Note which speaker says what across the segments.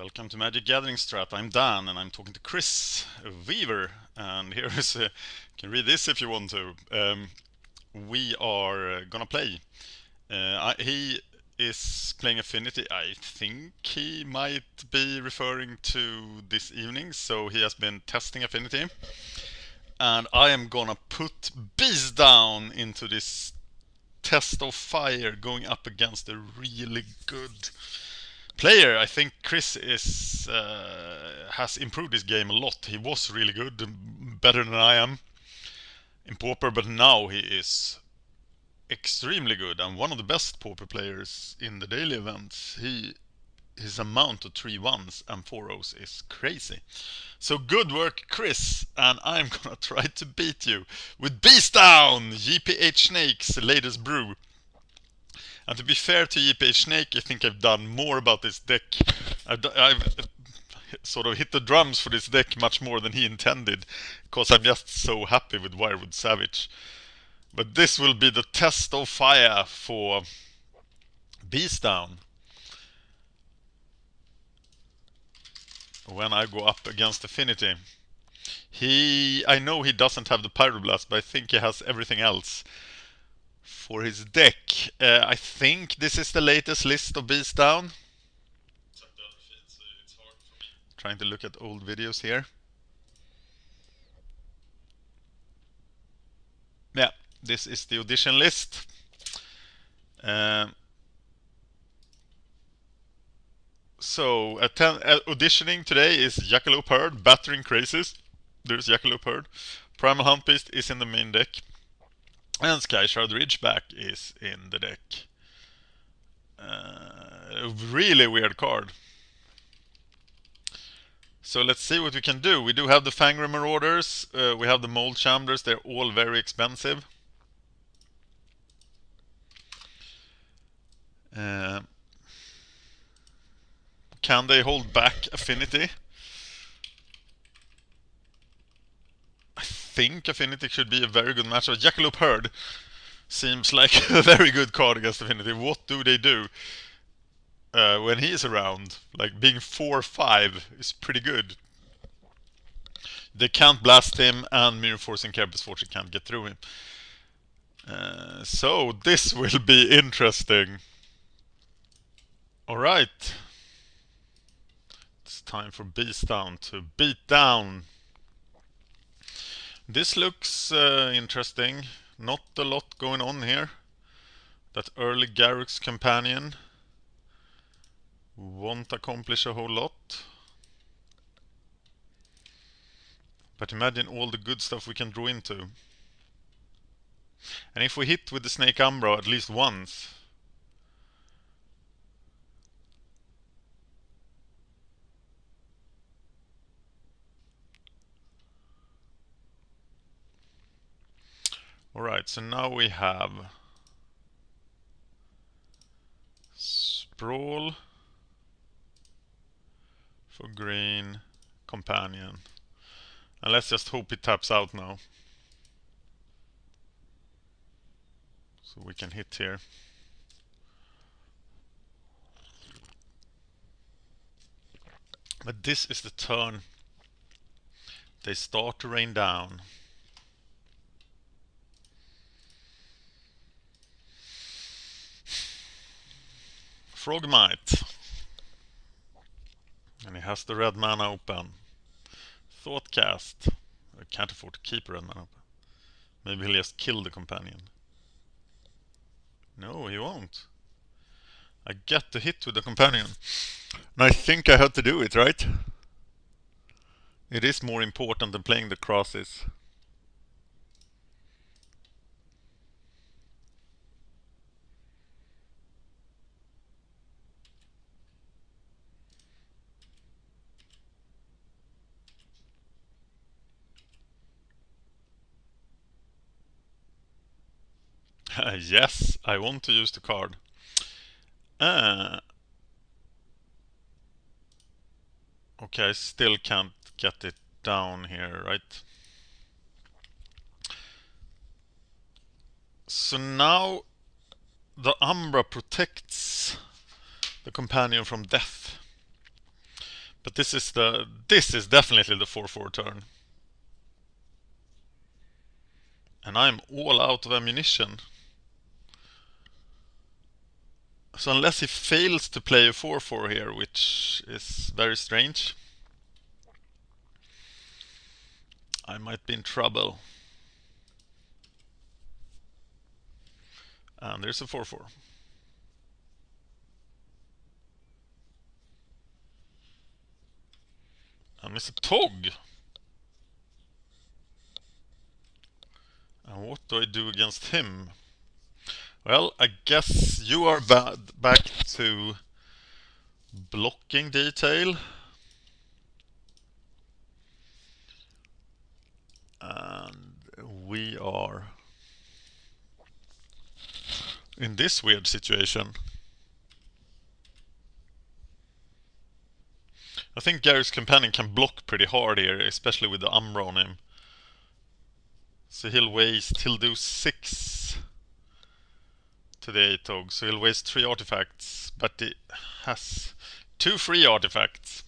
Speaker 1: Welcome to MagicGatheringStrat. I'm Dan and I'm talking to Chris Weaver. And here is you can read this if you want to. We are gonna play. He is playing Affinity. I think he might be referring to this evening, so he has been testing Affinity. And I am gonna put Beastdown into this test of fire, going up against a really good player. I think Chris is has improved his game a lot. He was really good, better than I am in Pauper, but now he is extremely good and one of the best Pauper players in the daily events. His amount of 3-1s and 4-0s is crazy. So good work, Chris, and I'm gonna try to beat you with Beastdown, jphsnake's latest brew. And to be fair to jphsnake, I think I've done more about this deck. I've sort of hit the drums for this deck much more than he intended, because I'm just so happy with Wirewood Savage. But this will be the test of fire for Beastdown when I go up against Affinity. I know he doesn't have the Pyroblast, but I think he has everything else for his deck. I think this is the latest list of Beastdown. Trying to look at old videos here. Yeah, this is the audition list. So auditioning today is Jackalope Herd, Battering Crazes. There's Jackalope Herd. Primal Hunt Beast is in the main deck. And Skyshard Ridgeback is in the deck. A really weird card. So let's see what we can do. We do have the Fangren Marauders, we have the Mold Chambers, they're all very expensive. Can they hold back Affinity? I think Affinity should be a very good matchup. Jackalope Herd seems like a very good card against Affinity. What do they do when he is around? Like being 4-5 is pretty good. They can't blast him, and Mirror Force and Carapace Fortune can't get through him. So this will be interesting. Alright. It's time for Beastdown to beat down. This looks interesting. Not a lot going on here. That early Garruk's companion won't accomplish a whole lot. But imagine all the good stuff we can draw into. And if we hit with the Snake Umbra at least once, alright, so now we have Sprawl for green, companion. And let's just hope it taps out now. So we can hit here. But this is the turn they start to rain down. Frogmite. And he has the red mana open. Thoughtcast. I can't afford to keep red mana open. Maybe he'll just kill the companion. No, he won't. I get to hit with the companion. And I think I have to do it, right? It is more important than playing the crosses. Yes, I want to use the card. Okay, I still can't get it down here, right? So now the Umbra protects the companion from death. But this is definitely the 4/4 turn. And I'm all out of ammunition. So unless he fails to play a 4/4 here, which is very strange, I might be in trouble. And there's a 4/4. And Mr. Tog. And what do I do against him? Well, I guess you are back to blocking detail. And we are in this weird situation. I think Gary's companion can block pretty hard here, especially with the Umbra on him. So he'll do 6 to the 8 Tog, so he'll waste 3 artifacts, but he has 2 free artifacts.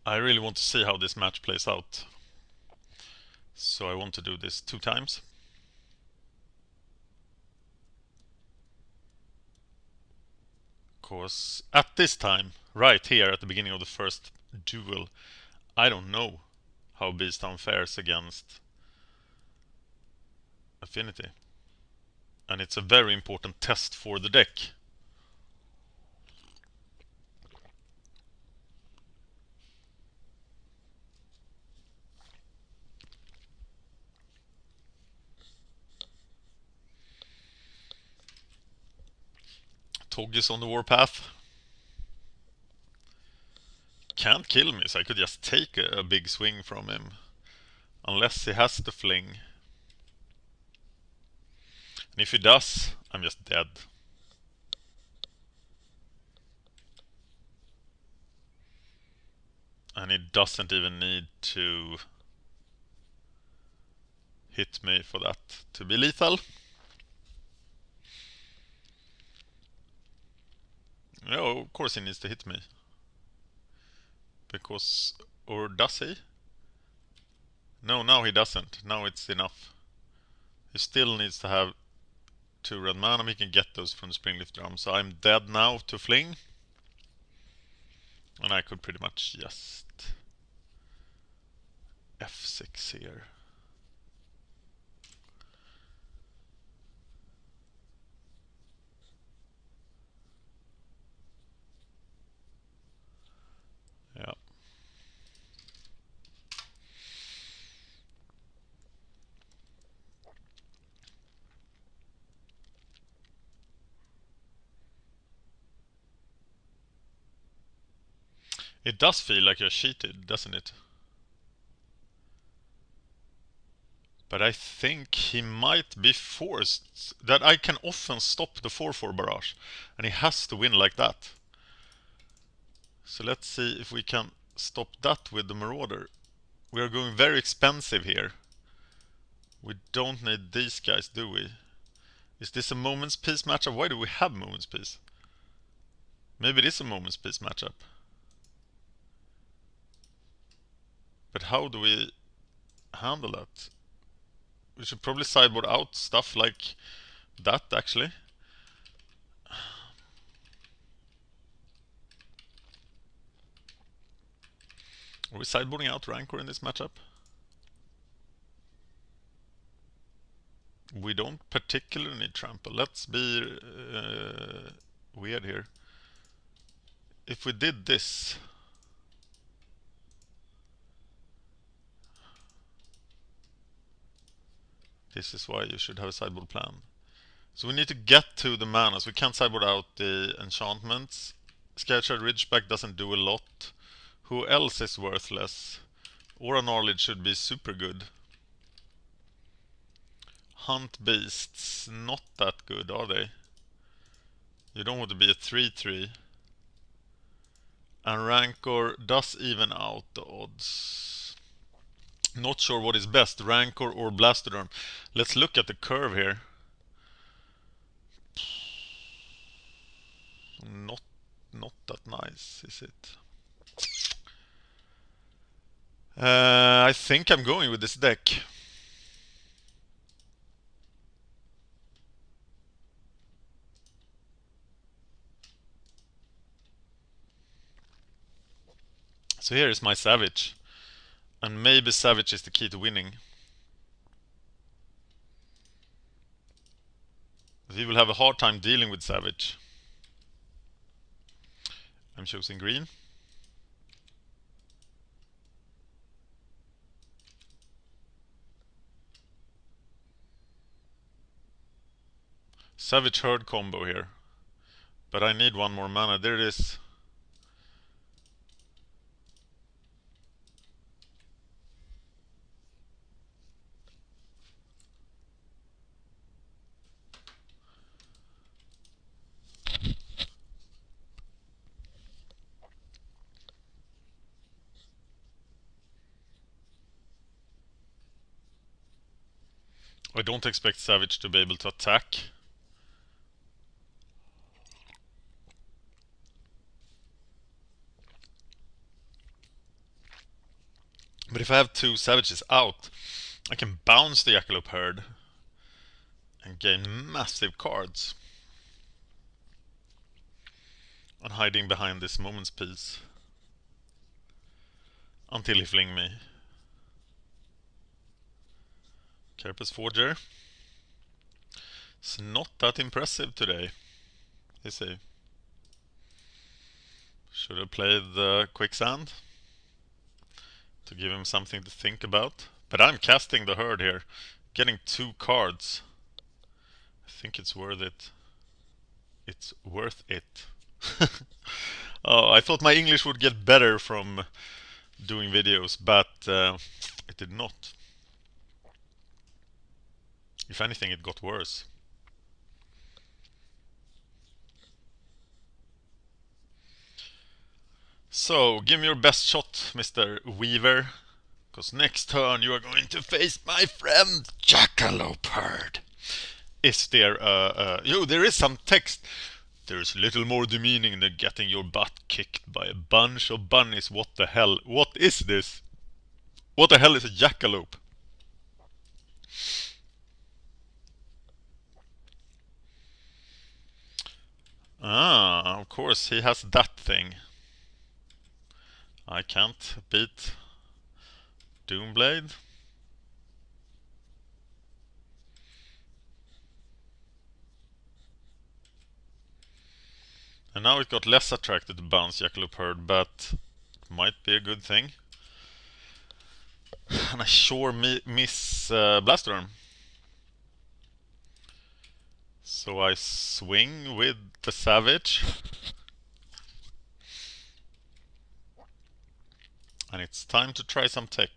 Speaker 1: I really want to see how this match plays out. So I want to do this 2 times. Because at this time, right here at the beginning of the first duel, I don't know how Beastdown fares against Affinity. And it's a very important test for the deck. Tog is on the warpath. Can't kill me, so I could just take a big swing from him. Unless he has the fling. And if he does, I'm just dead. And he doesn't even need to hit me for that to be lethal. No, of course he needs to hit me. Because... or does he? No, now he doesn't. Now it's enough. He still needs to have 2 red mana, and he can get those from the Springleaf Drum. So I'm dead now to fling. And I could pretty much just F6 here. Yeah. It does feel like you're cheated, doesn't it? But I think he might be forced. That I can often stop the 4/4 barrage. And he has to win like that. So let's see if we can stop that with the Marauder. We are going very expensive here. We don't need these guys, do we? Is this a Moment's Peace matchup? Why do we have Moment's Peace? Maybe it is a Moment's Peace matchup. But how do we handle that? We should probably sideboard out stuff like that, actually. Are we sideboarding out Rancor in this matchup? We don't particularly need Trample. Let's be weird here. If we did this... This is why you should have a sideboard plan. So we need to get to the manas. We can't sideboard out the enchantments. Scareshard Ridgeback doesn't do a lot. Who else is worthless? Aura Knowledge should be super good. Hunt Beasts, not that good, are they? You don't want to be a 3-3. And Rancor does even out the odds. Not sure what is best, Rancor or Blastoderm. Let's look at the curve here. Not that nice, is it? I think I'm going with this deck. So here is my Savage. And maybe Savage is the key to winning. We will have a hard time dealing with Savage. I'm choosing green. Savage Herd combo here. But I need one more mana. There it is. I don't expect Savage to be able to attack. But if I have two Savages out, I can bounce the Jackalope Herd and gain massive cards. And hiding behind this Moment's Peace. Until he fling me. Carapace Forger. It's not that impressive today, is he? Should have played the Quicksand to give him something to think about. But I'm casting the Herd here, getting 2 cards. I think it's worth it. It's worth it. Oh, I thought my English would get better from doing videos, but it did not. If anything, it got worse. So, give me your best shot, Mr. Weaver. Because next turn you are going to face my friend Jackalope Herd. Is there there is some text. There's little more demeaning than getting your butt kicked by a bunch of bunnies. What the hell? What is this? What the hell is a jackalope? Ah, of course, he has that thing. I can't beat Doomblade. And now it got less attracted to bounce Jackalope Herd, but it might be a good thing. And I sure miss Blastoderm. So I swing with the Savage. And it's time to try some tech.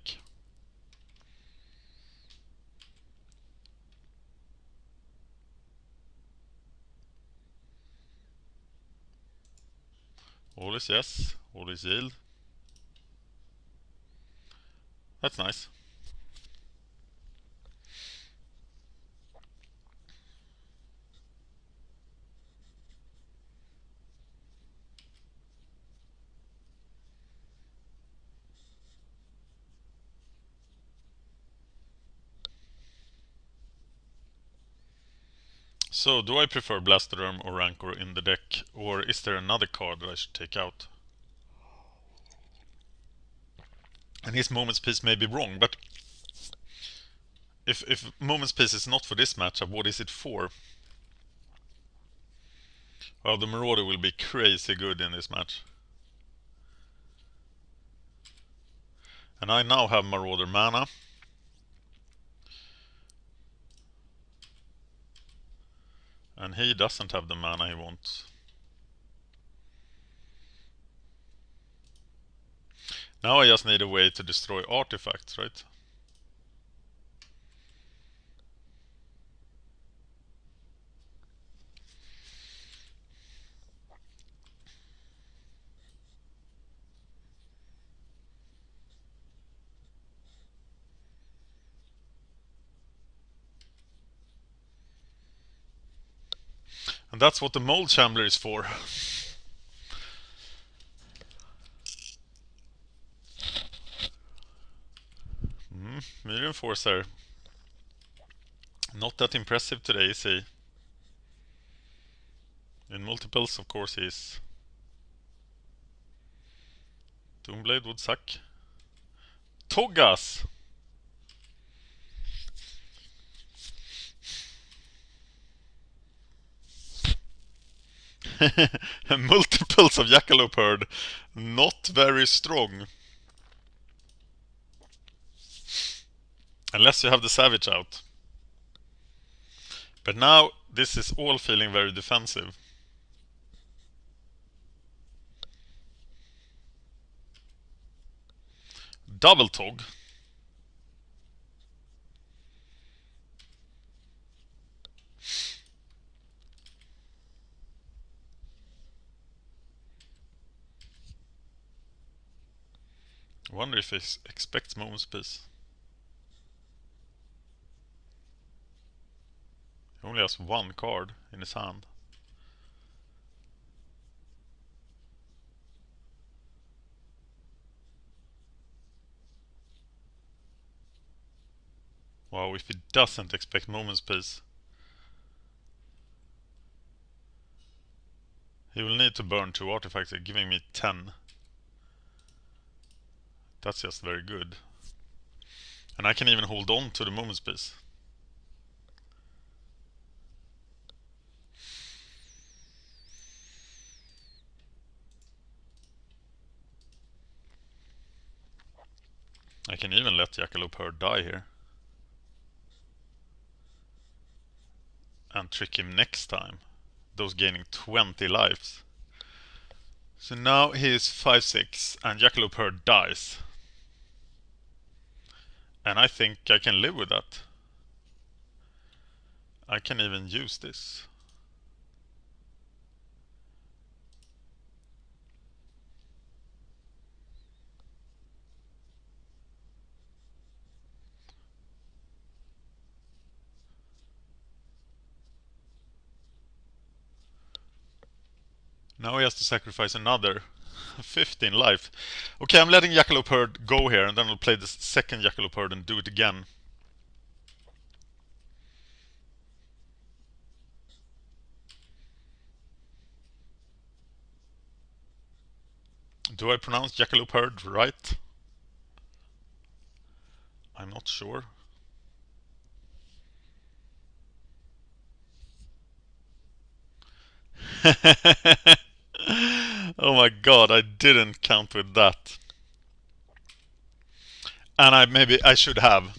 Speaker 1: All is yes, all is yield. That's nice. So, do I prefer Blastoderm or Rancor in the deck, or is there another card that I should take out? And his Moment's Peace may be wrong, but if Moment's Peace is not for this matchup, what is it for? Well, the Marauder will be crazy good in this match. And I now have Marauder mana. And he doesn't have the mana he wants. Now I just need a way to destroy artifacts, right? And that's what the mold shambler is for. Medium Forcer. Not that impressive today, is he? In multiples, of course, he is. Doomblade would suck. Togas! Multiples of Jackalope Herd. Not very strong. Unless you have the Savage out. But now this is all feeling very defensive. Double Tog. I wonder if he expects Moment's Peace. He only has one card in his hand. Wow, if he doesn't expect Moment's Peace, he will need to burn 2 artifacts, giving me 10. That's just very good. And I can even hold on to the Moment's Peace. I can even let Jackalope Herd die here. And trick him next time. Those gaining 20 lives. So now he is 5-6 and Jackalope Herd dies. And I think I can live with that. I can even use this. Now he has to sacrifice another 15 life. Okay, I'm letting Jackalope Herd go here, and then I'll play the second Jackalope Herd and do it again. Do I pronounce Jackalope Herd right? I'm not sure. Oh my god, I didn't count with that. And maybe I should have.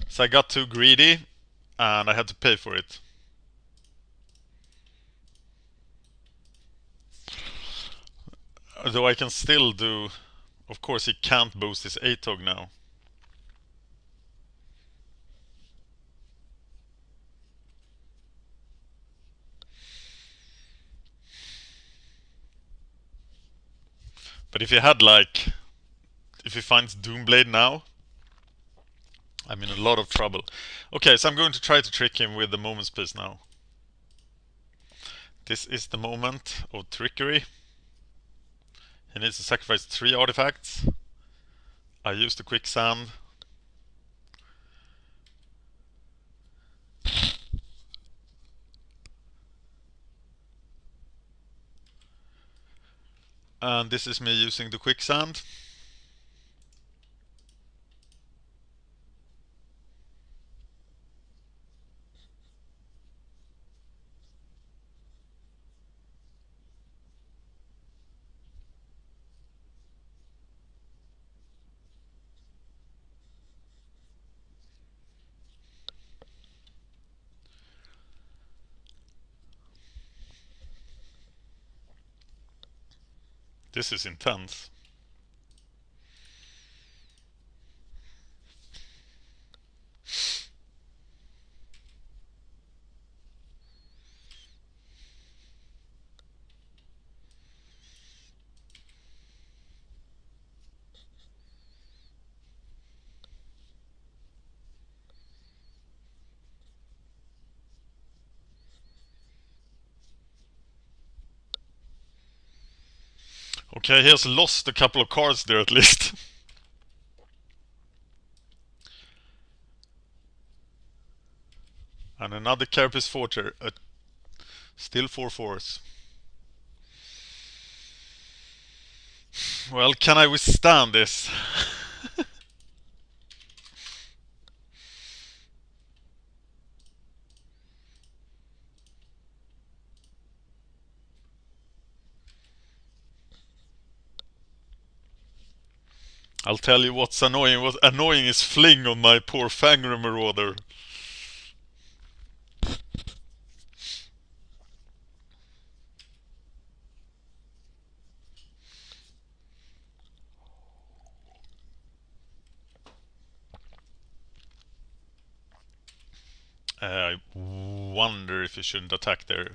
Speaker 1: So I got too greedy and I had to pay for it. Though I can still do... Of course he can't boost his ATOG now. But if he had like... If he finds Doomblade now, I'm in a lot of trouble. Okay, so I'm going to try to trick him with the Moment's Peace now. This is the moment of trickery. He needs to sacrifice 3 artifacts. I use the quicksand. And this is me using the quicksand. This is intense. Okay, he has lost a couple of cards there at least. And another Carapace Forger. Still 4/4s. Well, can I withstand this? I'll tell you what's annoying. What's annoying is Fling on my poor Fangren Marauder. I wonder if you shouldn't attack there.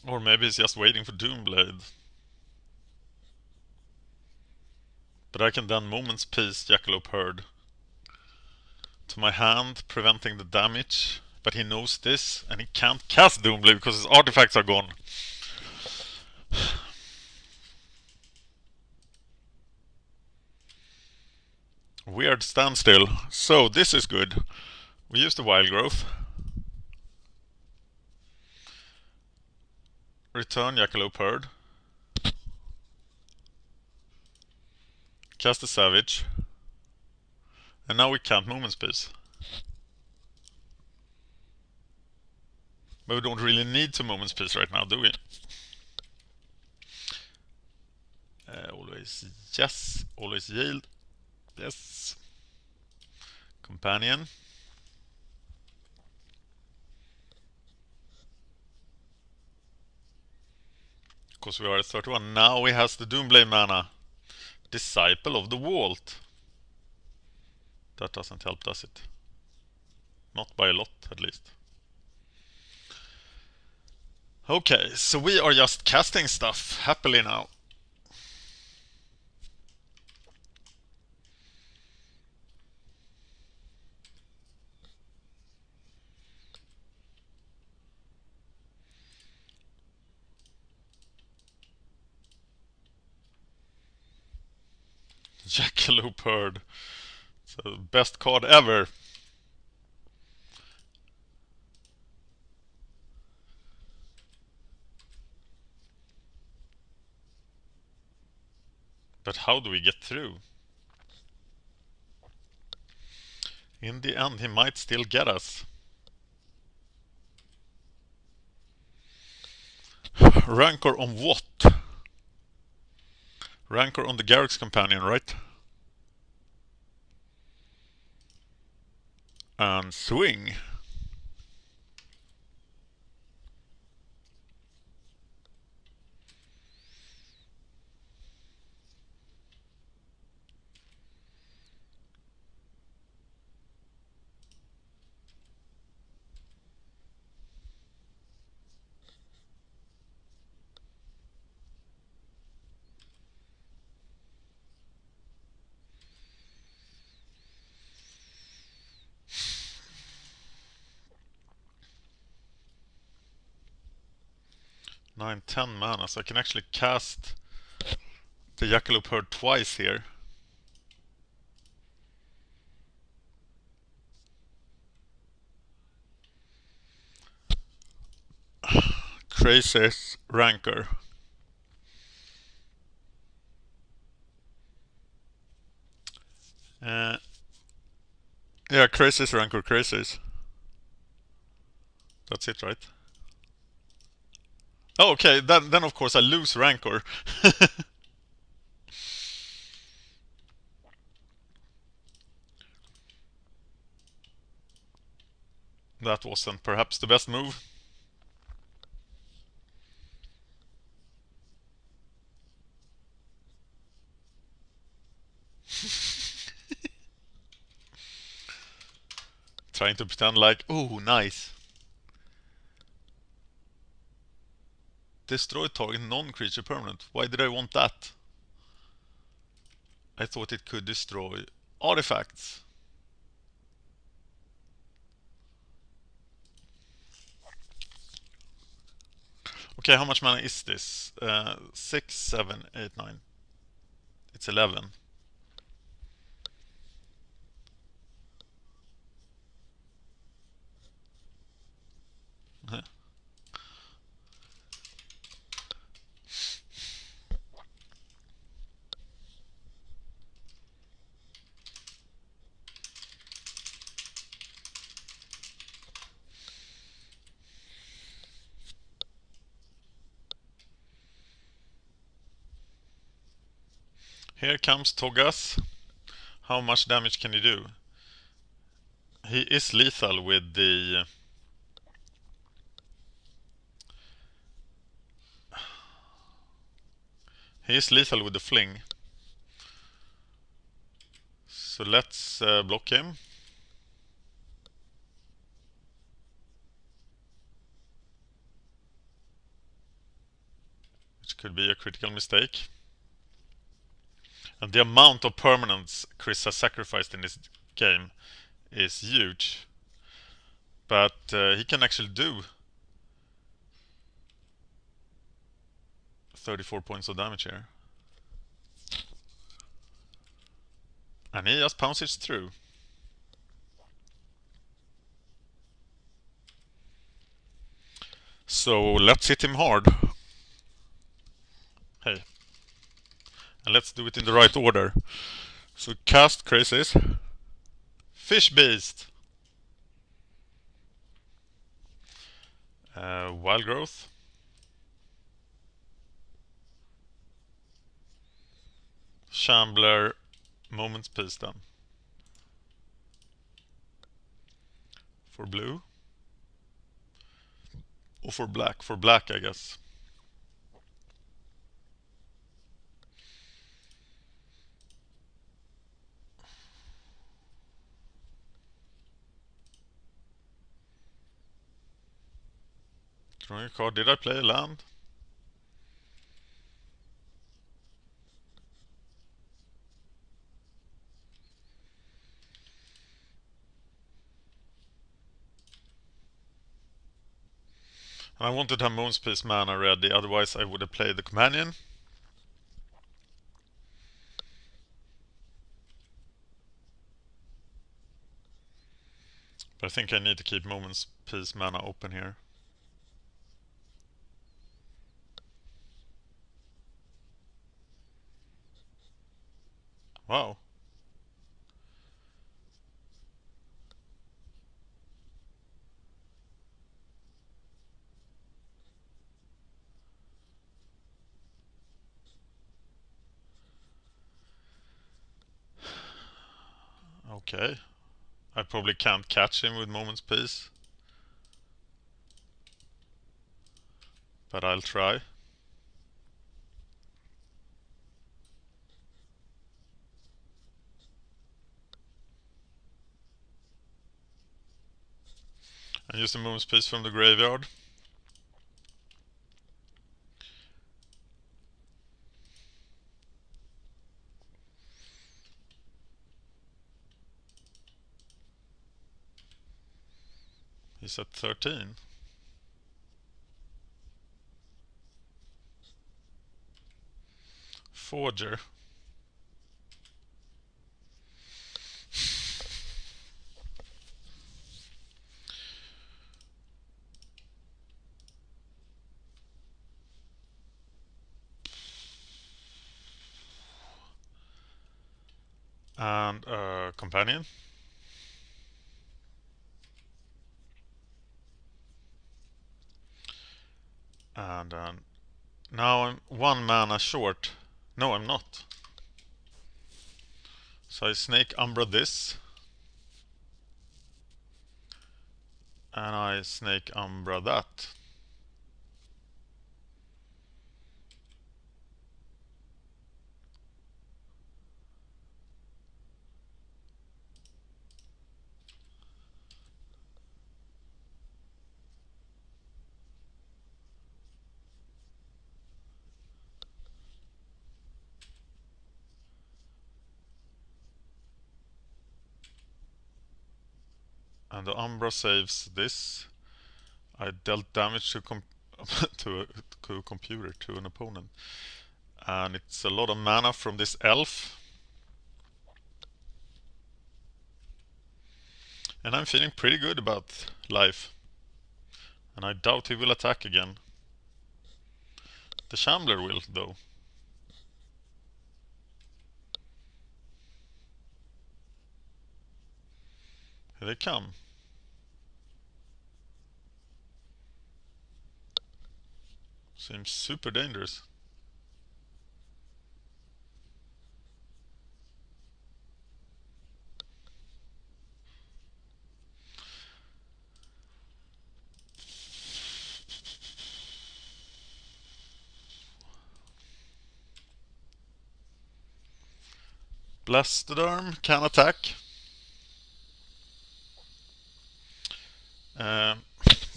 Speaker 1: Or maybe he's just waiting for Doomblade. But I can then Moment's Peace Jackalope Herd to my hand, preventing the damage. But he knows this, and he can't cast Doomblade because his artifacts are gone. Weird standstill. So this is good. We use the Wild Growth. Return Jackalope Herd. Cast the Savage. And now we can't Moment's Peace. But we don't really need to Moment's Peace right now, do we? Always yes. Always yield. Yes. Companion. Because we are at 31. Now he has the Doomblade mana. Disciple of the Vault. That doesn't help, does it? Not by a lot, at least. Okay, so we are just casting stuff happily now. Jackalope Herd. It's the best card ever. But how do we get through? In the end, he might still get us. Rancor on what? Rancor on the Garruk's Companion, right? And swing. Nine, 10 mana, so I can actually cast the Jackalope Herd twice here. Crazy's Rancor. Yeah, Crazy's Rancor, Crazy's. That's it, right? Oh, okay, then of course I lose Rancor. That wasn't perhaps the best move. Trying to pretend like, oh, nice. Destroy target non-creature permanent. Why did I want that? I thought it could destroy artifacts. Okay, how much mana is this? 6, 7, 8, 9. It's 11. Here comes Togas. How much damage can he do? He is lethal with the... He is lethal with the fling. So let's block him. Which could be a critical mistake. And the amount of permanents Chris has sacrificed in this game is huge. But he can actually do 34 points of damage here. And he just pounces through. So let's hit him hard. Hey. And let's do it in the right order. So cast Crazies. Fish Beast. Wild Growth. Shambler. Moment's Beastdown. For blue. Or for black. For black, I guess. Drawing a card. Did I play a land? And I wanted to have Moon's Peace mana ready, otherwise I would have played the companion. But I think I need to keep Moment's Peace mana open here. Wow. Okay. I probably can't catch him with Moment's Peace. But I'll try. And use the Moment's Peace from the graveyard. He's at 13. Forger. And a companion. And now I'm 1 mana short. No, I'm not. So I Snake Umbra this. And I Snake Umbra that. And the Umbra saves this. I dealt damage to to a computer, to an opponent. And it's a lot of mana from this elf. And I'm feeling pretty good about life. And I doubt he will attack again. The Shambler will, though. Here they come. Seems super dangerous. Blastoderm can attack.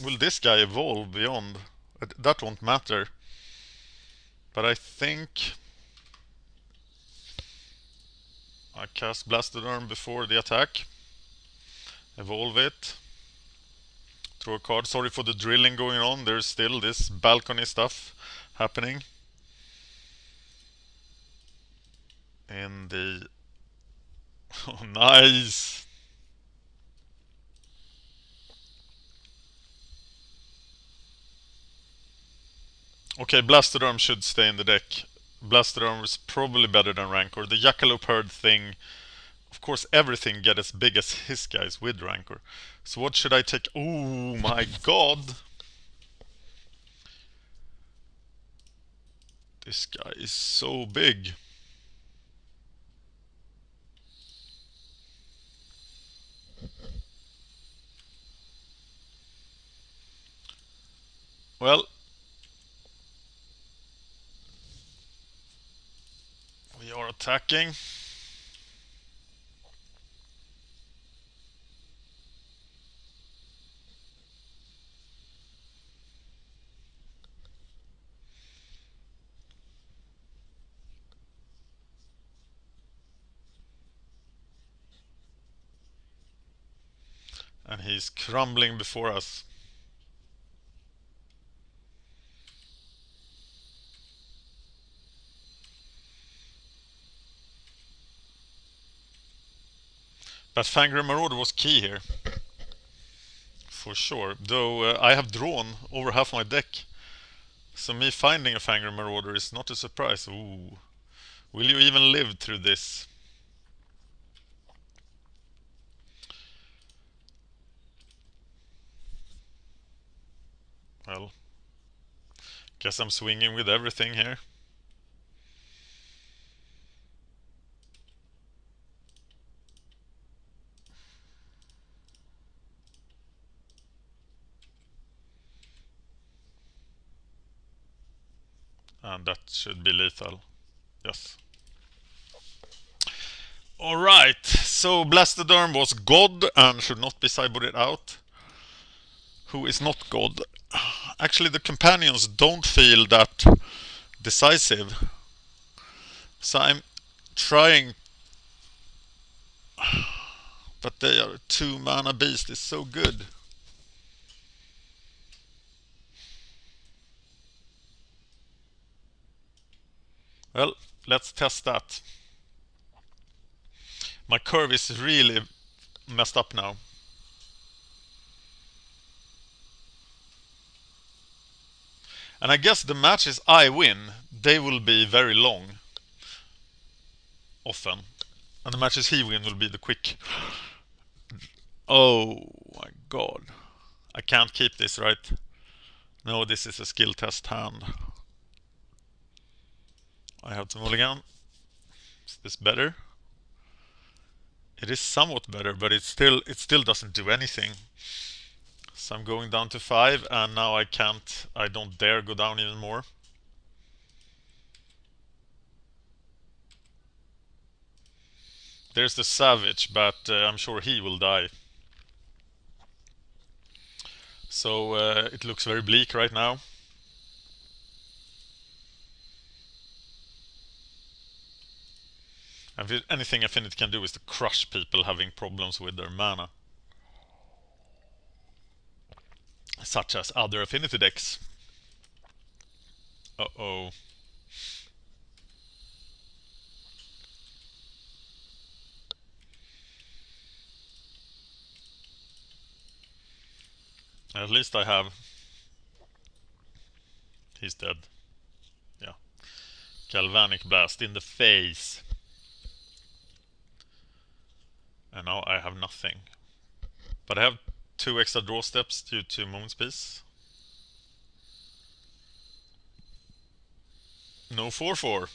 Speaker 1: Will this guy evolve beyond? That won't matter. But I think I cast Blastoderm before the attack. Evolve it. Throw a card. Sorry for the drilling going on. There's still this balcony stuff happening. In the... Oh, nice! Okay, Blastoderm should stay in the deck. Blastoderm is probably better than Rancor. The Jackalope Herd thing, of course everything get as big as his guys with Rancor. So what should I take? Oh my god! This guy is so big. Well, we are attacking. And he's crumbling before us. But Fangren Marauder was key here. For sure. Though I have drawn over half my deck. So me finding a Fangren Marauder is not a surprise. Ooh. Will you even live through this? Well, guess I'm swinging with everything here. And that should be lethal. Yes. Alright, so Blastoderm was God and should not be sideboarded out. Who is not God? Actually, the companions don't feel that decisive. So I'm trying... But they are 2-mana beast, it's so good. Well, let's test that. My curve is really messed up now. And I guess the matches I win, they will be very long. Often. And the matches he wins will be the quick. Oh my god. I can't keep this, right? No, this is a skill test hand. I have to mulligan. Is this better? It is somewhat better, but it still doesn't do anything. So I'm going down to 5, and now I don't dare go down even more. There's the Savage, but I'm sure he will die. So it looks very bleak right now. And anything Affinity can do is to crush people having problems with their mana. such as other Affinity decks. Uh-oh. At least I have... He's dead. Yeah. Galvanic Blast in the face. And now I have nothing. But I have 2 extra draw steps due to Moon's Piece. No 4/4.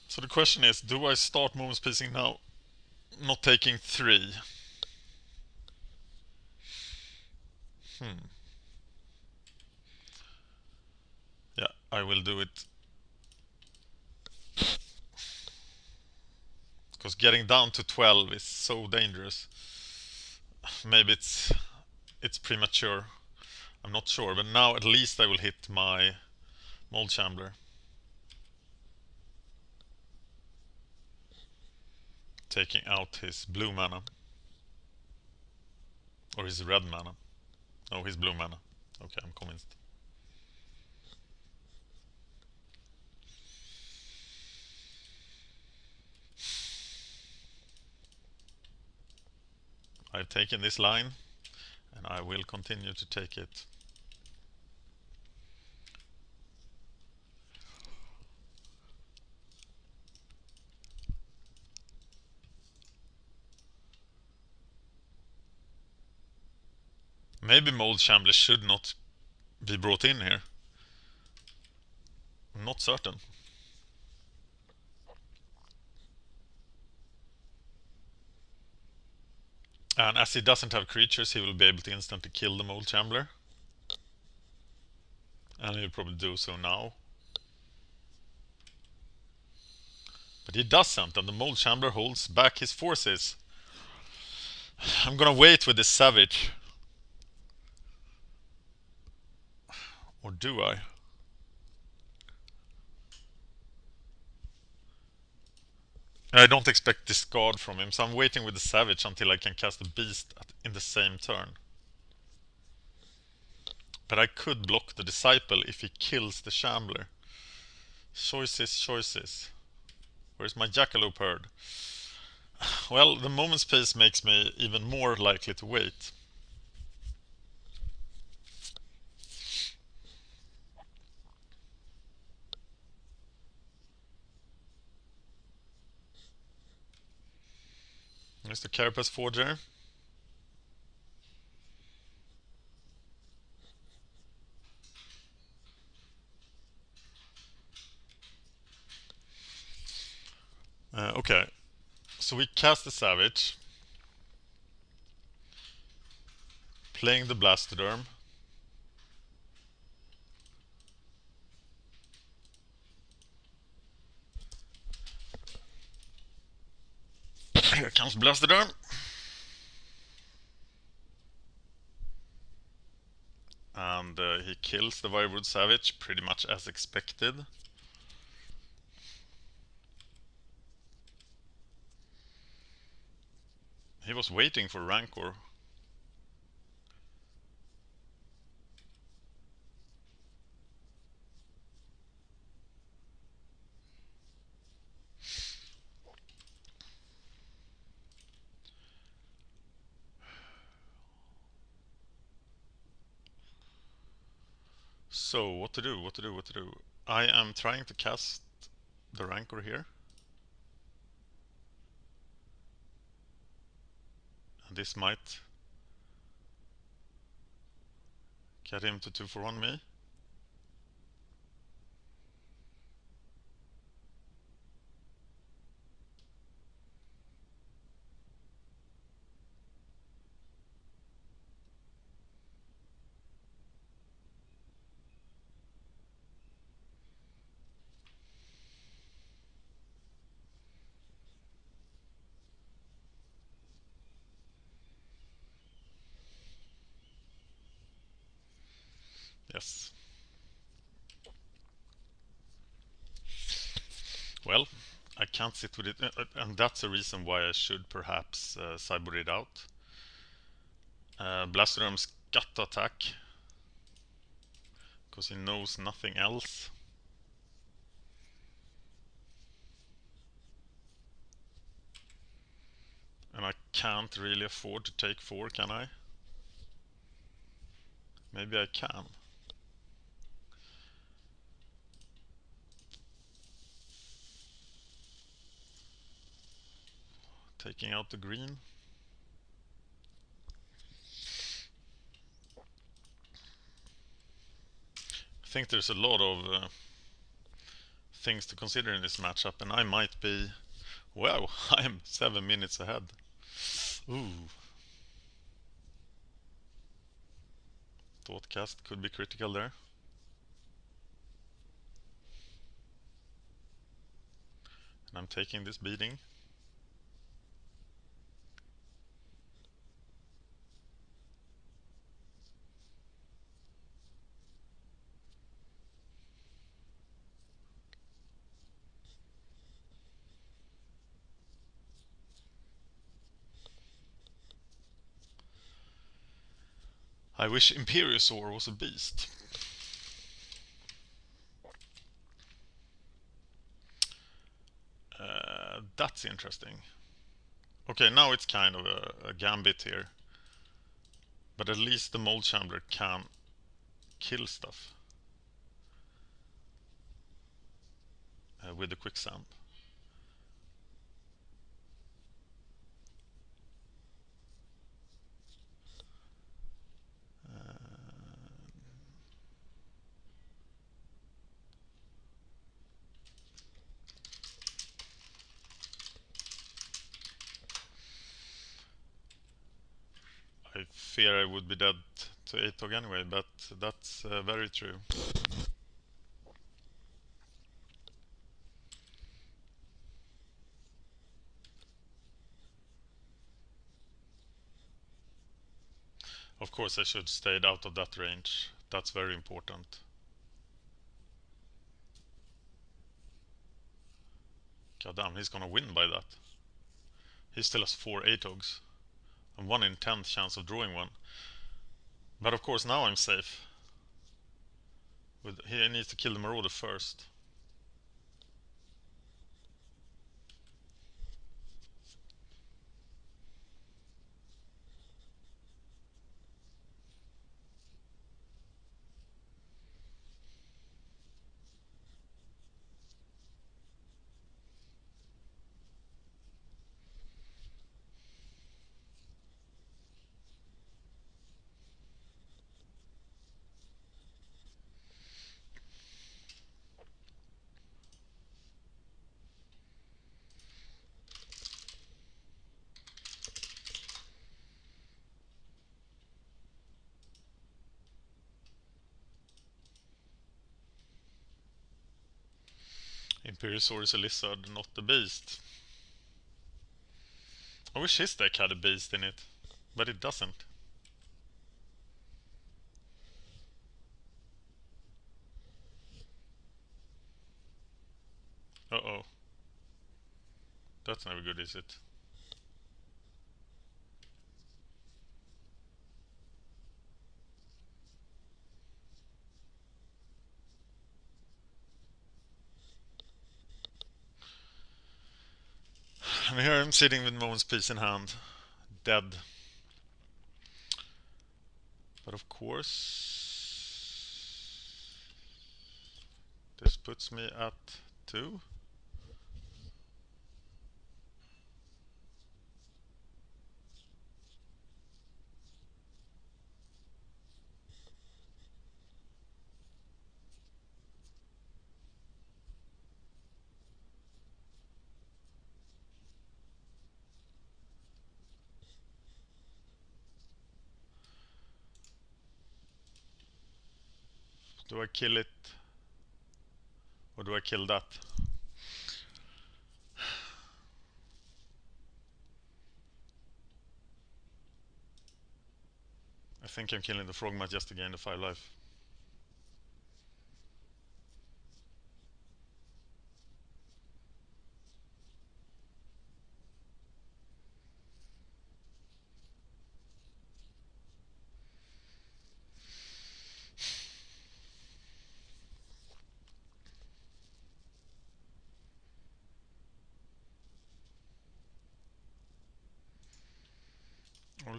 Speaker 1: So the question is, do I start Moon's Piecing now? Not taking 3. Yeah, I will do it. Because getting down to 12 is so dangerous. Maybe it's premature. I'm not sure, but now at least I will hit my Mold Shambler. Taking out his blue mana. Or his red mana. No, his blue mana. Okay, I'm convinced. I've taken this line, and I will continue to take it. Maybe Mold Shambler should not be brought in here. I'm not certain. And as he doesn't have creatures, he will be able to instantly kill the Mold Shambler. And he'll probably do so now. But he doesn't, and the Mold Shambler holds back his forces. I'm gonna wait with this Savage. Or do I? I don't expect discard from him, so I'm waiting with the Savage until I can cast a Beast in the same turn. But I could block the Disciple if he kills the Shambler. Choices, choices. Where's my Jackalope Herd? Well, the Moment's Peace makes me even more likely to wait. There's the Carapace Forger. Okay, so we cast the Savage, playing the Blastoderm. Here comes Blastoderm. And he kills the Wirewood Savage, pretty much as expected. He was waiting for Rancor. So, what to do, what to do, what to do? I am trying to cast the Rancor here. And this might get him to 2 for 1 me. Yes. Well, I can't sit with it, and that's a reason why I should perhaps sideboard it out. Blastoderm's got to attack, because he knows nothing else. And I can't really afford to take 4, can I? Maybe I can. Taking out the green. I think there's a lot of things to consider in this matchup, and I might be... Wow, I'm 7 minutes ahead. Ooh. Thoughtcast could be critical there. And I'm taking this beating. I wish Imperiosaur was a beast. That's interesting. Okay, now it's kind of a gambit here. But at least the Mold Shambler can kill stuff with the Quicksand. I fear I would be dead to Atog anyway, but that's very true. Of course I should stay out of that range. That's very important. God damn, he's gonna win by that. He still has 4 Atogs. And 1 in 10th chance of drawing one. But of course now I'm safe. He needs to kill the Marauder first. Imperiosaur is a lizard, not the beast. I wish his deck had a beast in it, but it doesn't. Uh-oh. That's never good, is it? And here I'm sitting with Moon's piece in hand, dead. But of course, this puts me at 2. Do I kill it? Or do I kill that? I think I'm killing the Frogmat just to gain the 5 life.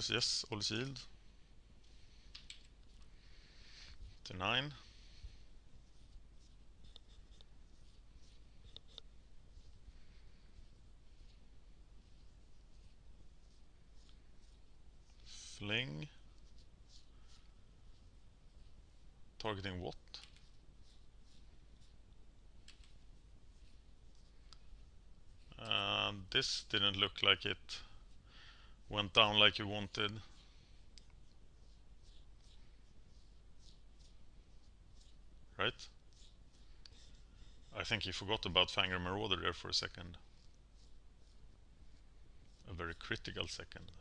Speaker 1: Yes, all is yield. To 9. Fling. Targeting what? This didn't look like it went down like you wanted. Right? I think you forgot about Fangor Marauder there for a second. A very critical second.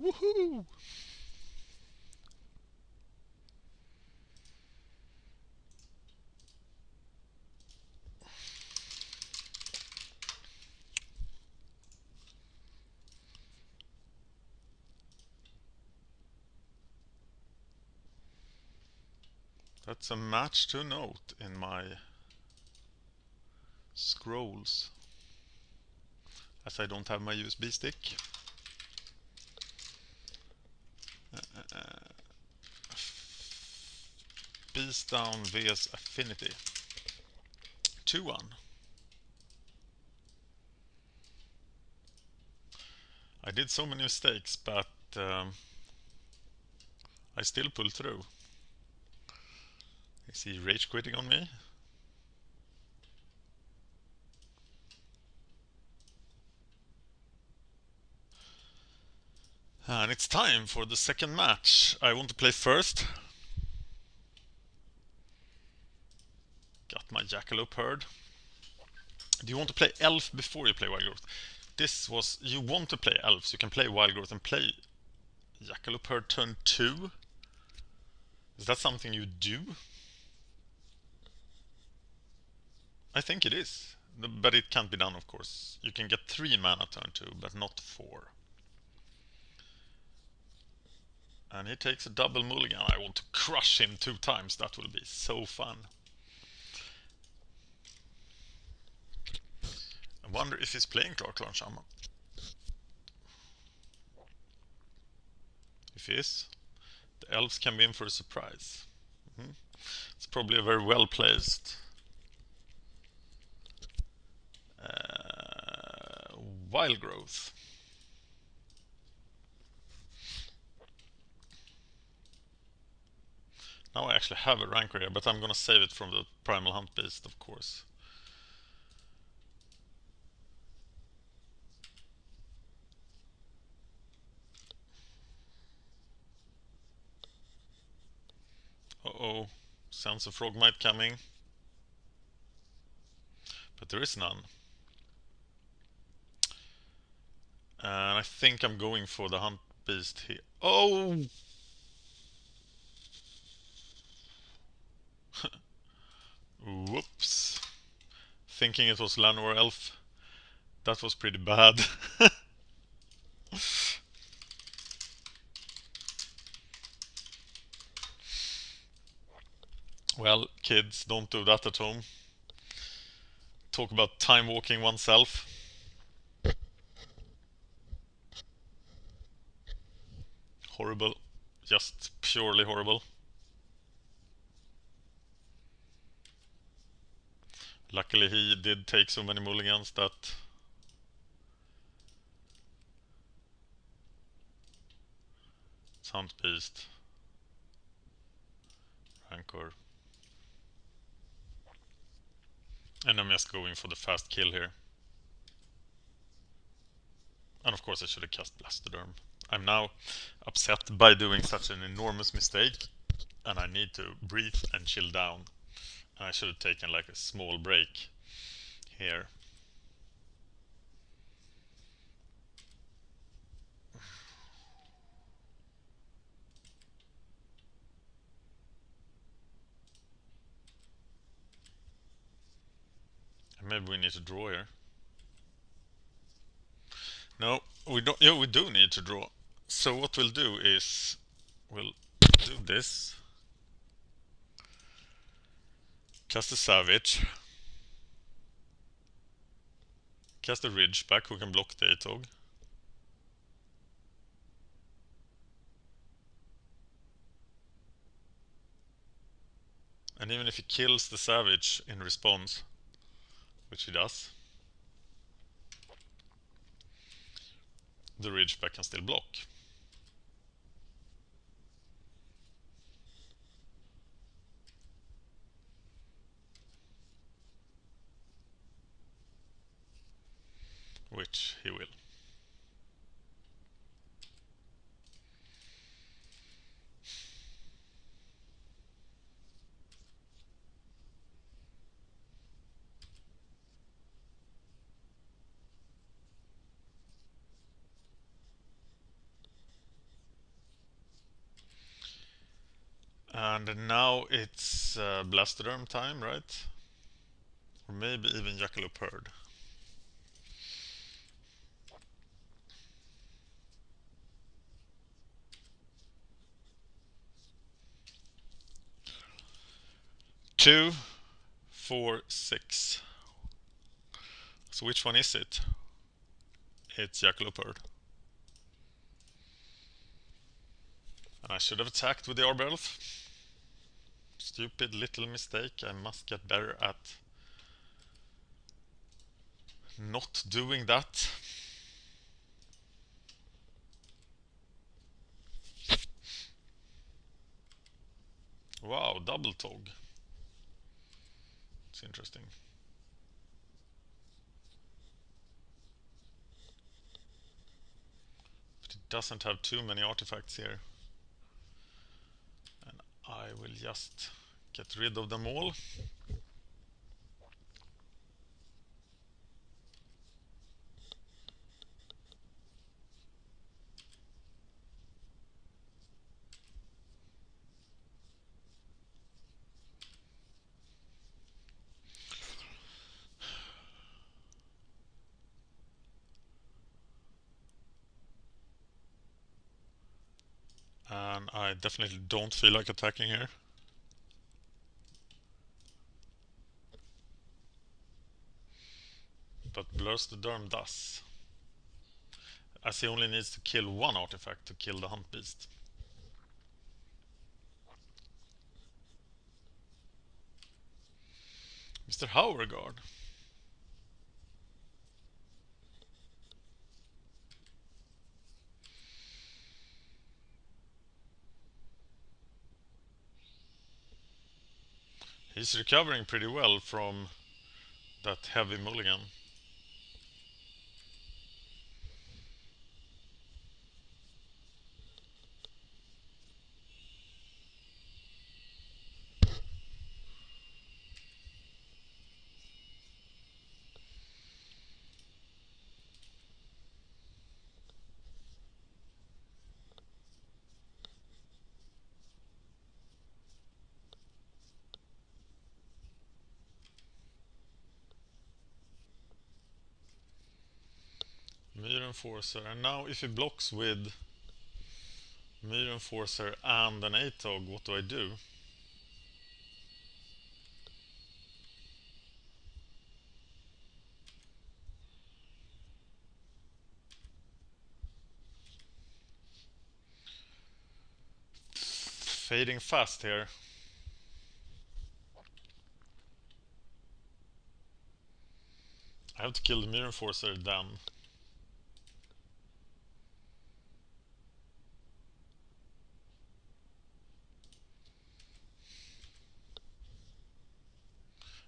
Speaker 1: Woohoo! That's a match to note in my scrolls, as I don't have my USB stick. Beastdown vs Affinity. 2-1. I did so many mistakes, but I still pulled through. Is he rage quitting on me? And it's time for the second match. I want to play first. Got my Jackalope herd. Do you want to play Elf before you play Wild Growth? This was... You want to play Elves, you can play Wild Growth and play Jackalope herd turn 2? Is that something you do? I think it is. But it can't be done, of course. You can get 3 mana turn 2, but not 4. And he takes a double mulligan. I want to crush him 2 times. That will be so fun. I wonder if he's playing Clark Shaman. If he is, the Elves can be in for a surprise. It's probably a very well placed Wild Growth. Now I actually have a Rancor here, but I'm gonna save it from the Primal Hunt Beast, of course. Uh-oh, sounds of Frogmite coming. But there is none. And I think I'm going for the Hunt Beast here. Oh! Whoops. Thinking it was Llanowar Elf. That was pretty bad. Well, kids, don't do that at home. Talk about time walking oneself. Horrible. Just purely horrible. Luckily he did take so many mulligans that... It's Hunt Beast. Rancor. And I'm just going for the fast kill here. And of course I should have cast Blastoderm. I'm now upset by doing such an enormous mistake. And I need to breathe and chill down. And I should have taken like a small break here. Maybe we need to draw here. No, we don't. Yeah, we do need to draw. So what we'll do is we'll do this. Cast a Savage. Cast a Ridgeback who can block the Atog. And even if he kills the Savage in response, which he does, the Ridgeback can still block. Which he will. And now it's Blastoderm time, right? Or maybe even Jackalope Herd. Two, 4, 6. So which one is it? It's Jackalope Herd. And I should have attacked with the Orb Elf. Stupid little mistake. I must get better at not doing that. Wow, double Tog. It's interesting. But it doesn't have too many artifacts here. And I will just get rid of them all. And I definitely don't feel like attacking here. But Blastoderm does. As he only needs to kill one artifact to kill the Hunt Beast. Mr. Hauregard. He's recovering pretty well from that heavy mulligan. Myr Enforcer, and now if he blocks with Myr Enforcer and an Atog, what do I do? Fading fast here. I have to kill the Myr Enforcer then.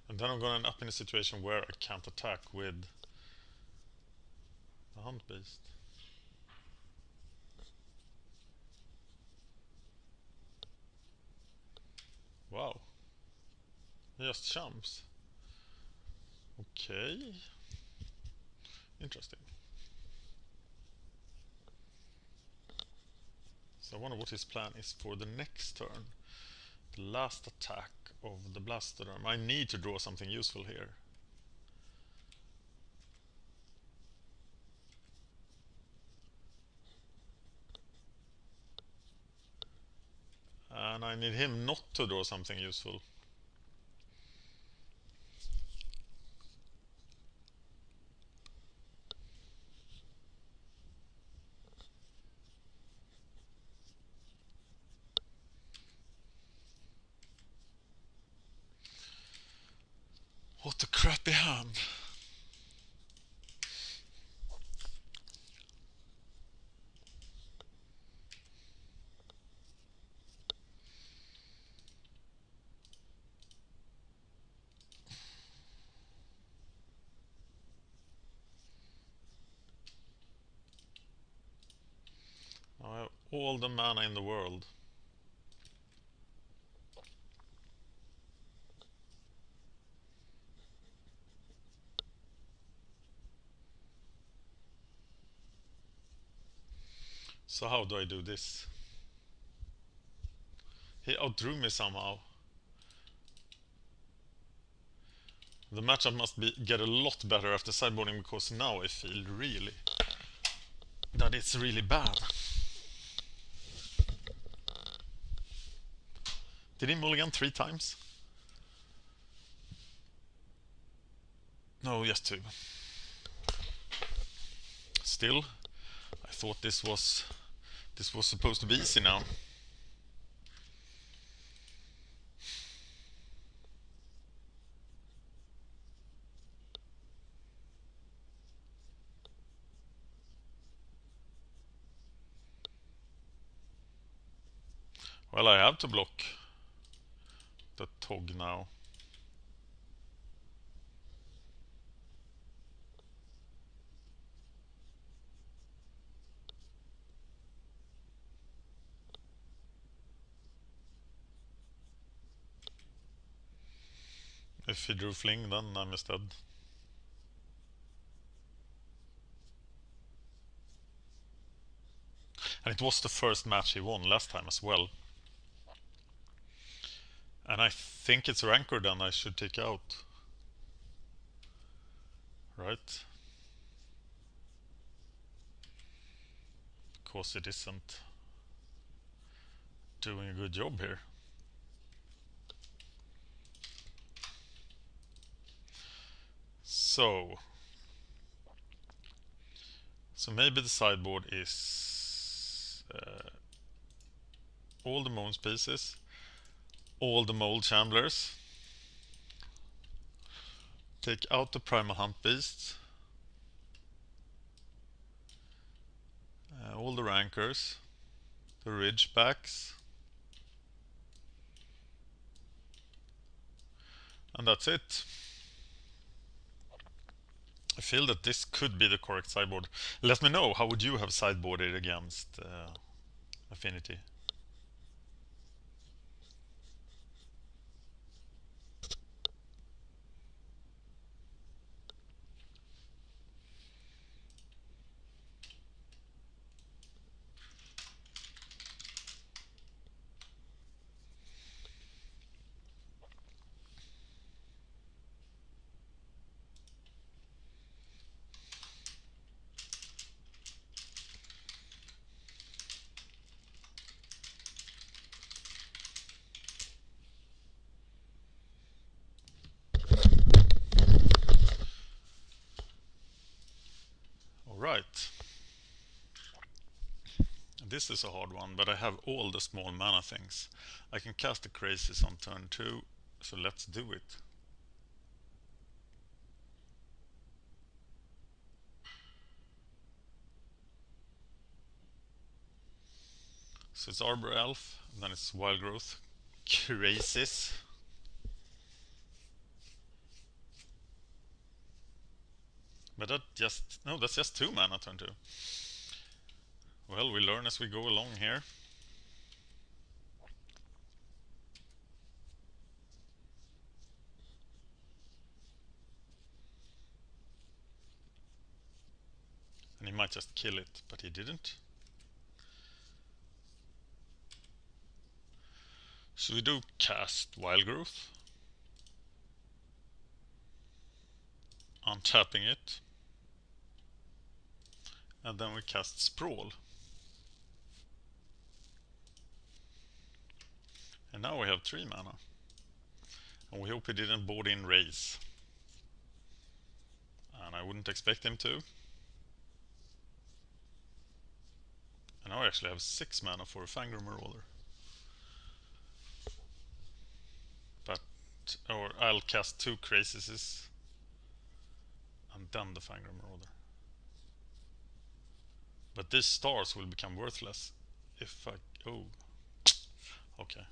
Speaker 1: And then I'm gonna end up in a situation where I can't attack with the Hunt Beast. Wow. He just jumps. Okay. Interesting. So I wonder what his plan is for the next turn. The last attack of the Blastoderm. I need to draw something useful here. And I need him not to draw something useful. What a crappy hand. I have all the mana in the world. So how do I do this? He outdrew me somehow. The matchup must get a lot better after sideboarding, because now I feel really that it's really bad. Did he mulligan 3 times? No, just 2. Still, I thought this was supposed to be easy now. Well, I have to block the Tog now. If he drew Fling, then I'm dead. And it was the first match he won last time as well. And I think it's Rancor then I should take out. Right? Because it isn't doing a good job here. So maybe the sideboard is all the Moans pieces, all the Mold Chamblers, take out the Primal Hunt Beasts, all the Rankers, the Ridgebacks, and that's it. I feel that this could be the correct sideboard. Let me know, how would you have sideboarded against Affinity? Right. This is a hard one, but I have all the small mana things. I can cast the Crazies on turn 2, so let's do it. So it's Arbor Elf, then it's Wild Growth, Crazies. But that's just 2 mana turn 2. Well, we learn as we go along here. And he might just kill it, but he didn't. So we do cast Wild Growth, untapping it, and then we cast Sprawl. And now we have 3 mana. And we hope he didn't board in Raise. And I wouldn't expect him to. And now I actually have 6 mana for a Fangor Marauder. But or I'll cast 2 Crazies and then the Fangren Marauder. But these stars will become worthless if I... Oh. Okay.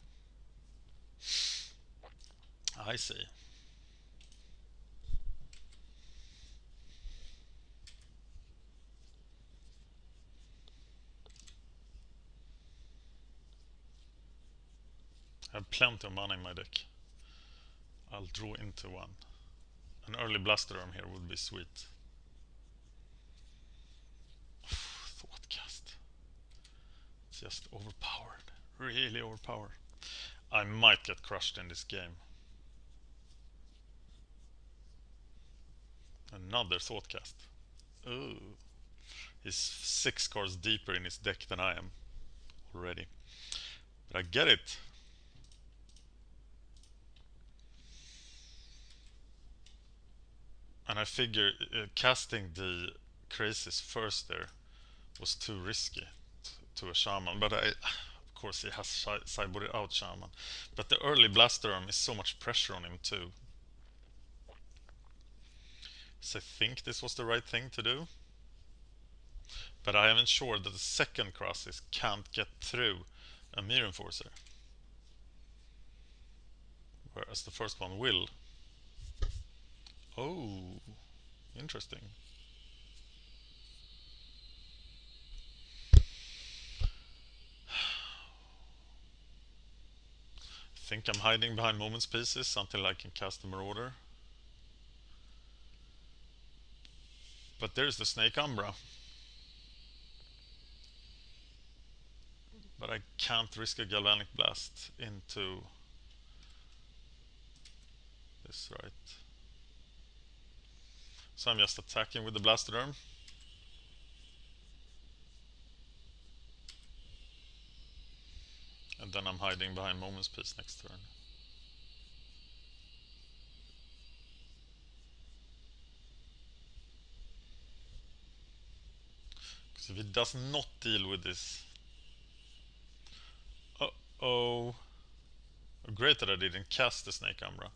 Speaker 1: I see. I have plenty of mana in my deck. I'll draw into one. An early Blastoderm here would be sweet. Thoughtcast. It's just overpowered. Really overpowered. I might get crushed in this game. Another Thoughtcast. Ooh. He's 6 cards deeper in his deck than I am already. But I get it. And I figure casting the Crazies first there was too risky to a Shaman. But of course he has sideboarded out Shaman. But the early Blastoderm is so much pressure on him too. So I think this was the right thing to do. But I am ensured that the second Crazies can't get through a Mirror Enforcer. Whereas the first one will. Oh, interesting. I think I'm hiding behind Moment's Pieces until I can cast the Marauder. But there's the Snake Umbra. But I can't risk a Galvanic Blast into this, right? So I'm just attacking with the Blastoderm. And then I'm hiding behind Moment's Peace next turn. Because if he does not deal with this... Uh-oh. Great that I didn't cast the Snake Umbra.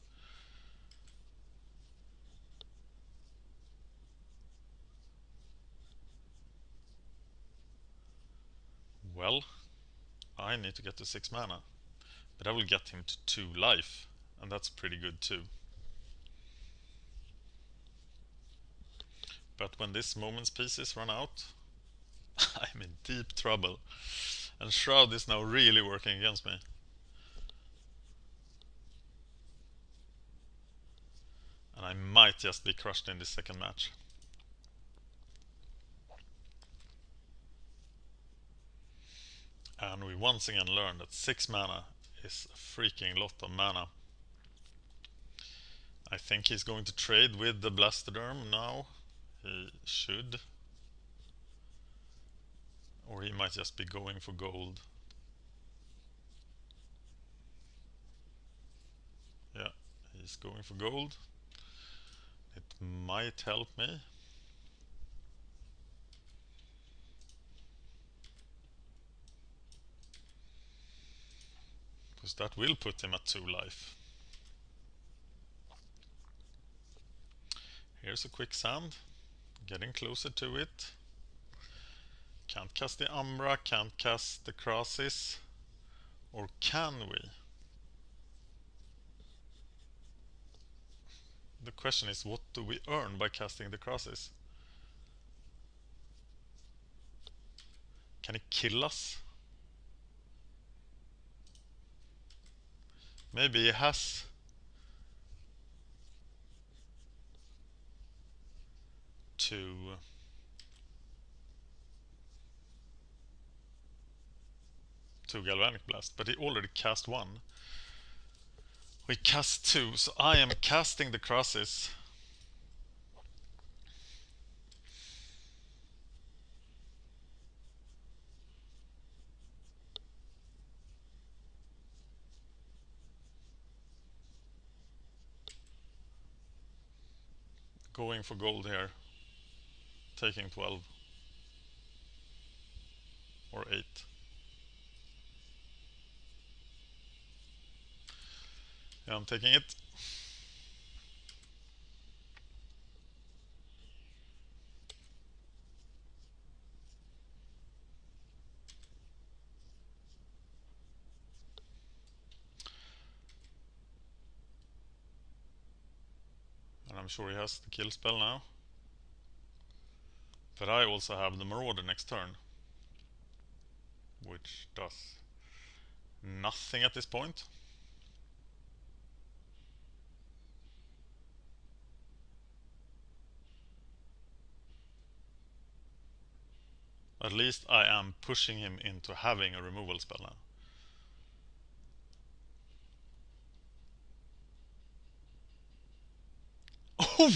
Speaker 1: Well, I need to get to 6 mana. But I will get him to 2 life. And that's pretty good too. But when this Moment's Pieces run out, I'm in deep trouble. And Shroud is now really working against me. And I might just be crushed in this second match. And we once again learned that 6 mana is a freaking lot of mana. I think he's going to trade with the Blastoderm now. He should. Or he might just be going for gold. Yeah, he's going for gold. It might help me. Because that will put him at 2 life. Here's a Quicksand. Getting closer to it. Can't cast the Umbra, can't cast the Crazies. Or can we? The question is, what do we earn by casting the Crazies? Can he kill us? Maybe he has to Galvanic Blast, but he already cast 1. We cast 2, so I am casting the Crazies. Going for gold here. Taking 12. Or 8. Yeah, I'm taking it. I'm sure he has the kill spell now. But I also have the Marauder next turn, which does nothing at this point. At least I am pushing him into having a removal spell now. Oh!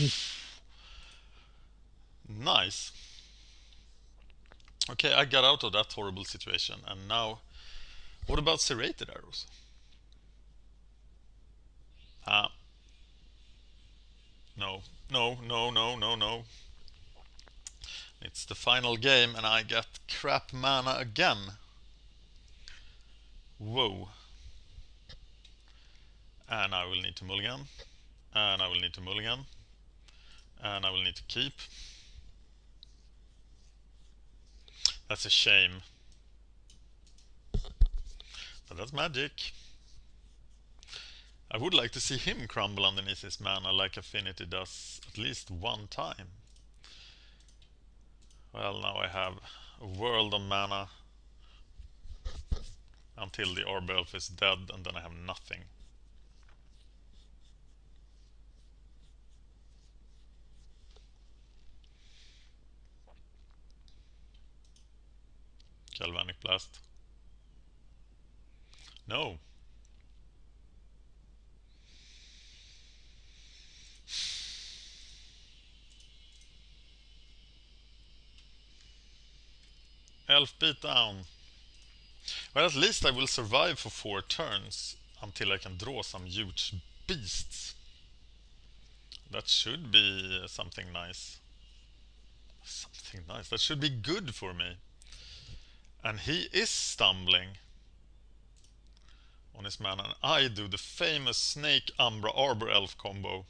Speaker 1: Nice. Okay, I got out of that horrible situation, and now what about serrated arrows? Ah. No. No, no, no, no, no. It's the final game and I get crap mana again. Whoa. And I will need to mulligan. And I will need to mulligan. And I will need to keep. That's a shame. But that's magic. I would like to see him crumble underneath his mana like Affinity does at least one time. Well, now I have a world of mana until the Orb Elf is dead, and then I have nothing. Galvanic Blast. No. Elf Beatdown. Well, at least I will survive for 4 turns until I can draw some huge beasts. That should be something nice. Something nice. That should be good for me. And he is stumbling on his mana. And I do the famous Snake Umbra Arbor Elf combo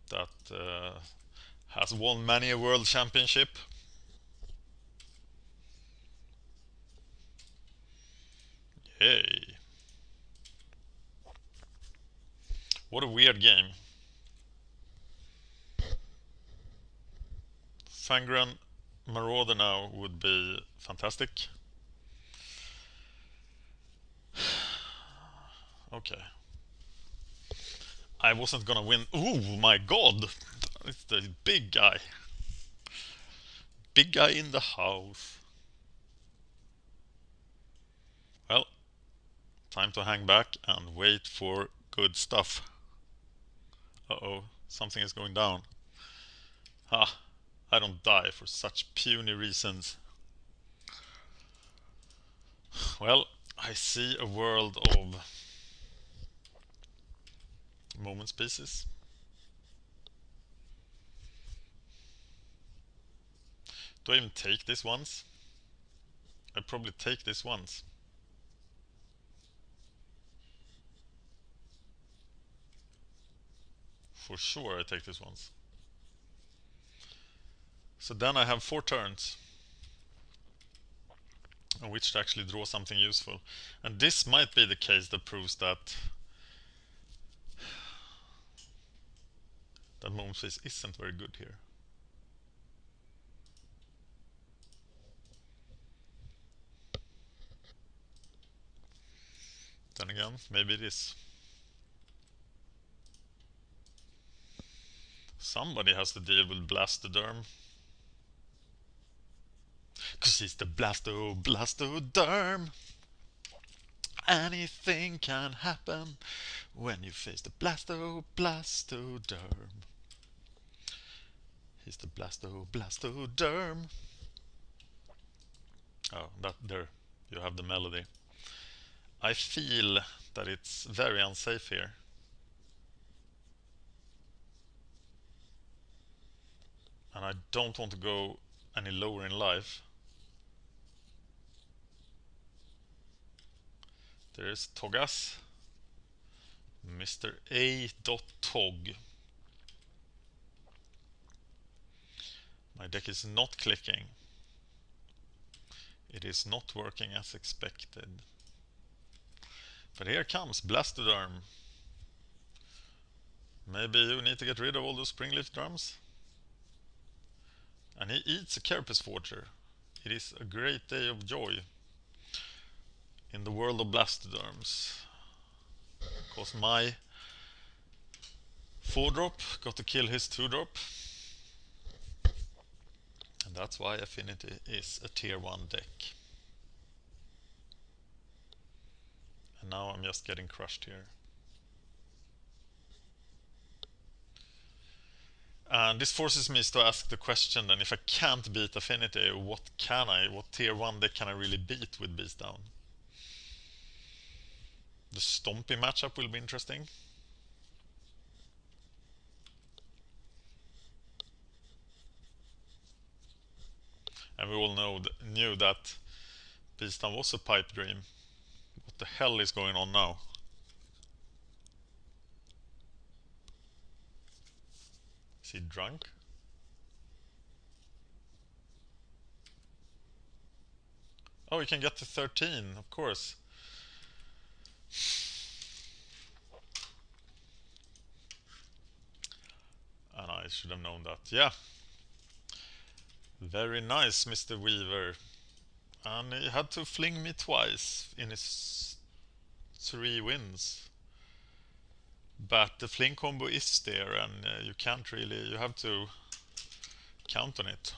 Speaker 1: that has won many a world championship. Yay. What a weird game. Fangren Marauder now would be fantastic. Okay. I wasn't gonna win. Oh my god! It's the big guy. Big guy in the house. Well, time to hang back and wait for good stuff. Uh-oh, something is going down. Ha, I don't die for such puny reasons. Well, I see a world of moment pieces. Do I even take this once? I probably take this once. For sure I take this once. So then I have 4 turns on which to actually draw something useful. And this might be the case that proves that moment phase isn't very good here. Then again, maybe it is. Somebody has to deal with Blastoderm. Cause he's the Blastoderm. Anything can happen when you face the Blastoderm. He's the Blastoderm. Oh, there you have the melody. I feel that it's very unsafe here. And I don't want to go any lower in life. There's Togas. Mr. A. Tog. My deck is not clicking. It is not working as expected. But here comes Blastoderm. Maybe you need to get rid of all those springleaf drums. And he eats a carapace forger. It is a great day of joy in the world of blastoderms. Because my 4-drop got to kill his 2-drop. And that's why Affinity is a tier 1 deck. And now I'm just getting crushed here. And this forces me to ask the question then, if I can't beat Affinity, what tier 1 deck can I really beat with Beastdown? The Stompy matchup will be interesting. And we all knew that Beastdown was a pipe dream. What the hell is going on now? Is he drunk? Oh, he can get to 13, of course. And I should have known that. Yeah. Very nice, Mr. Weaver. And he had to fling me twice in his 3 wins. But the fling combo is there, and you have to count on it.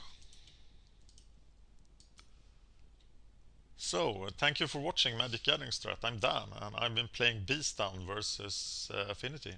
Speaker 1: So, thank you for watching MagicGatheringStrat. I'm Dan, and I've been playing Beastdown versus Affinity.